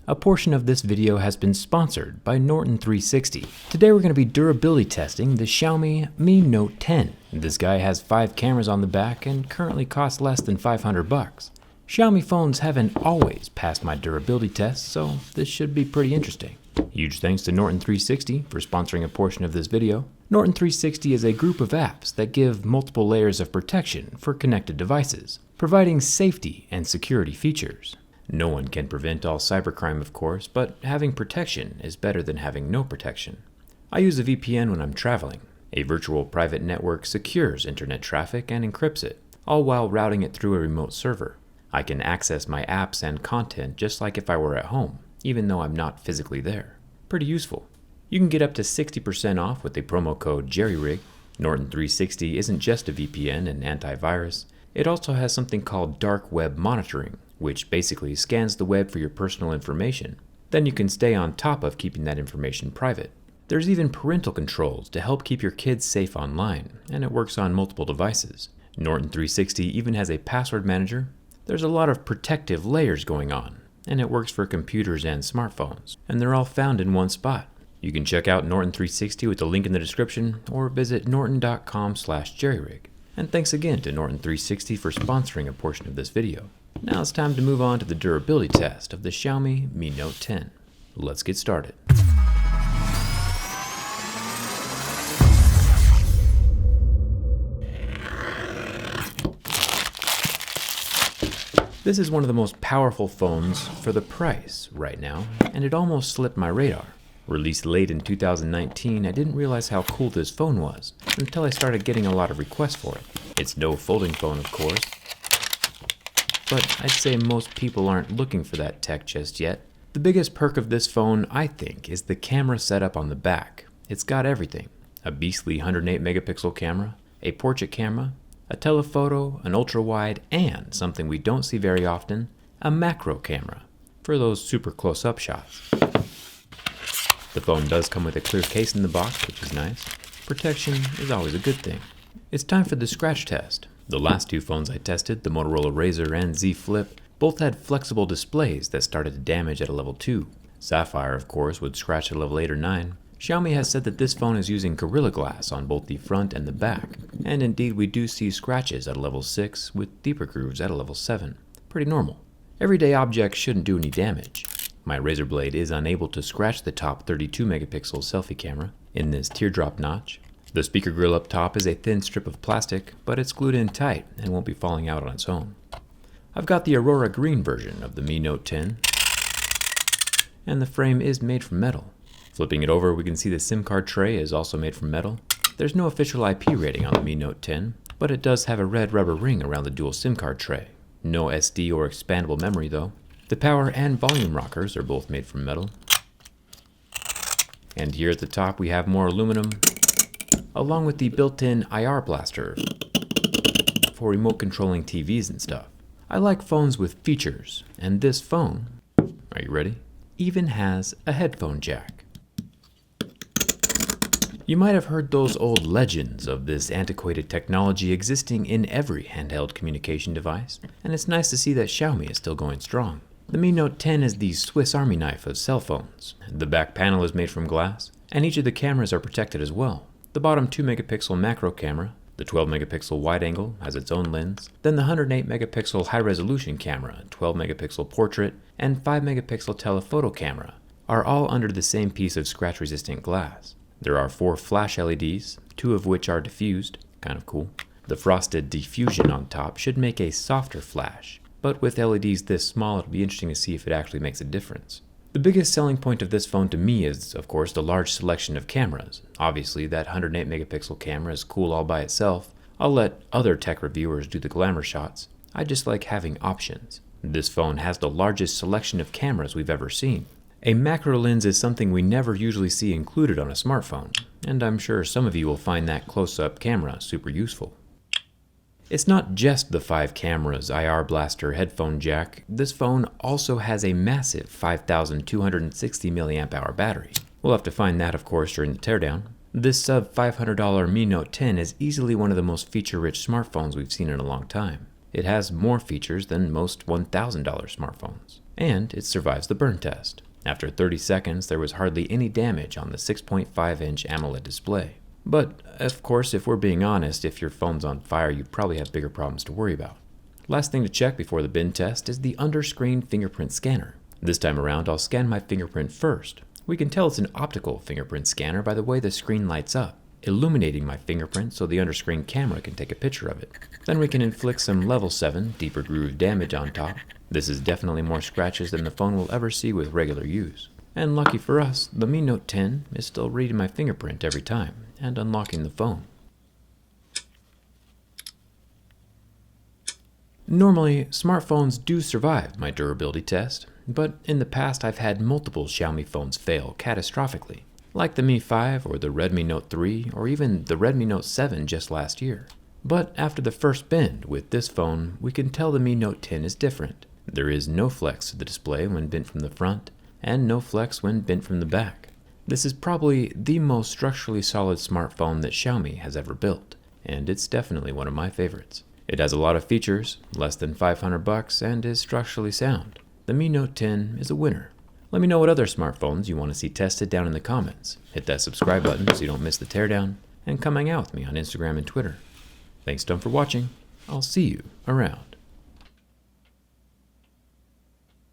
A portion of this video has been sponsored by Norton 360. Today we're going to be durability testing the Xiaomi Mi Note 10. This guy has 5 cameras on the back and currently costs less than $500. Xiaomi phones haven't always passed my durability tests, so this should be pretty interesting. Huge thanks to Norton 360 for sponsoring a portion of this video. Norton 360 is a group of apps that give multiple layers of protection for connected devices, providing safety and security features. No one can prevent all cybercrime, of course, but having protection is better than having no protection. I use a VPN when I'm traveling. A virtual private network secures internet traffic and encrypts it, all while routing it through a remote server. I can access my apps and content just like if I were at home, even though I'm not physically there. Pretty useful. You can get up to 60% off with the promo code JERRYRIG. Norton 360 isn't just a VPN and antivirus. It also has something called dark web monitoring, which basically scans the web for your personal information. Then you can stay on top of keeping that information private. There's even parental controls to help keep your kids safe online, and it works on multiple devices. Norton 360 even has a password manager. There's a lot of protective layers going on, and it works for computers and smartphones, and they're all found in one spot. You can check out Norton 360 with the link in the description, or visit norton.com/jerryrig. And thanks again to Norton 360 for sponsoring a portion of this video. Now it's time to move on to the durability test of the Xiaomi Mi Note 10. Let's get started. This is one of the most powerful phones for the price right now, and it almost slipped my radar. Released late in 2019, I didn't realize how cool this phone was until I started getting a lot of requests for it. It's no folding phone, of course, but I'd say most people aren't looking for that tech just yet. The biggest perk of this phone, I think, is the camera setup on the back. It's got everything. A beastly 108 megapixel camera, a portrait camera, a telephoto, an ultra-wide, and something we don't see very often, a macro camera for those super close-up shots. The phone does come with a clear case in the box, which is nice. Protection is always a good thing. It's time for the scratch test. The last 2 phones I tested, the Motorola Razr and Z Flip, both had flexible displays that started to damage at a level 2. Sapphire, of course, would scratch at level 8 or 9. Xiaomi has said that this phone is using Gorilla Glass on both the front and the back, and indeed we do see scratches at a level 6 with deeper grooves at a level 7. Pretty normal. Everyday objects shouldn't do any damage. My Razr blade is unable to scratch the top 32 megapixel selfie camera in this teardrop notch. The speaker grill up top is a thin strip of plastic, but it's glued in tight and won't be falling out on its own. I've got the Aurora green version of the Mi Note 10, and the frame is made from metal. Flipping it over, we can see the SIM card tray is also made from metal. There's no official IP rating on the Mi Note 10, but it does have a red rubber ring around the dual SIM card tray. No SD or expandable memory though. The power and volume rockers are both made from metal. And here at the top we have more aluminum, along with the built-in IR blaster for remote controlling TVs and stuff. I like phones with features, and this phone, are you ready, even has a headphone jack. You might have heard those old legends of this antiquated technology existing in every handheld communication device, and it's nice to see that Xiaomi is still going strong. The Mi Note 10 is the Swiss Army knife of cell phones. The back panel is made from glass, and each of the cameras are protected as well. The bottom 2 megapixel macro camera, the 12 megapixel wide angle has its own lens, then the 108 megapixel high resolution camera, 12 megapixel portrait, and 5 megapixel telephoto camera are all under the same piece of scratch resistant glass. There are 4 flash LEDs, 2 of which are diffused, kind of cool. The frosted diffusion on top should make a softer flash, but with LEDs this small it'll be interesting to see if it actually makes a difference. The biggest selling point of this phone to me is, of course, the large selection of cameras. Obviously, that 108 megapixel camera is cool all by itself. I'll let other tech reviewers do the glamour shots. I just like having options. This phone has the largest selection of cameras we've ever seen. A macro lens is something we never usually see included on a smartphone, and I'm sure some of you will find that close-up camera super useful. It's not just the 5 cameras, IR blaster, headphone jack. This phone also has a massive 5,260 mAh battery. We'll have to find that, of course, during the teardown. This sub $500 Mi Note 10 is easily one of the most feature-rich smartphones we've seen in a long time. It has more features than most $1,000 smartphones. And it survives the burn test. After 30 seconds, there was hardly any damage on the 6.5-inch AMOLED display. But, of course, if we're being honest, if your phone's on fire, you probably have bigger problems to worry about. Last thing to check before the bin test is the under-screen fingerprint scanner. This time around, I'll scan my fingerprint first. We can tell it's an optical fingerprint scanner by the way the screen lights up, illuminating my fingerprint so the under-screen camera can take a picture of it. Then we can inflict some level 7 deeper groove damage on top. This is definitely more scratches than the phone will ever see with regular use. And lucky for us, the Mi Note 10 is still reading my fingerprint every time and unlocking the phone. Normally, smartphones do survive my durability test, but in the past I've had multiple Xiaomi phones fail catastrophically, like the Mi 5 or the Redmi Note 3 or even the Redmi Note 7 just last year. But after the first bend with this phone, we can tell the Mi Note 10 is different. There is no flex to the display when bent from the front, and no flex when bent from the back. This is probably the most structurally solid smartphone that Xiaomi has ever built, and it's definitely one of my favorites. It has a lot of features, less than $500, and is structurally sound. The Mi Note 10 is a winner. Let me know what other smartphones you want to see tested down in the comments. Hit that subscribe button so you don't miss the teardown, and come hang out with me on Instagram and Twitter. Thanks, Tom, for watching. I'll see you around.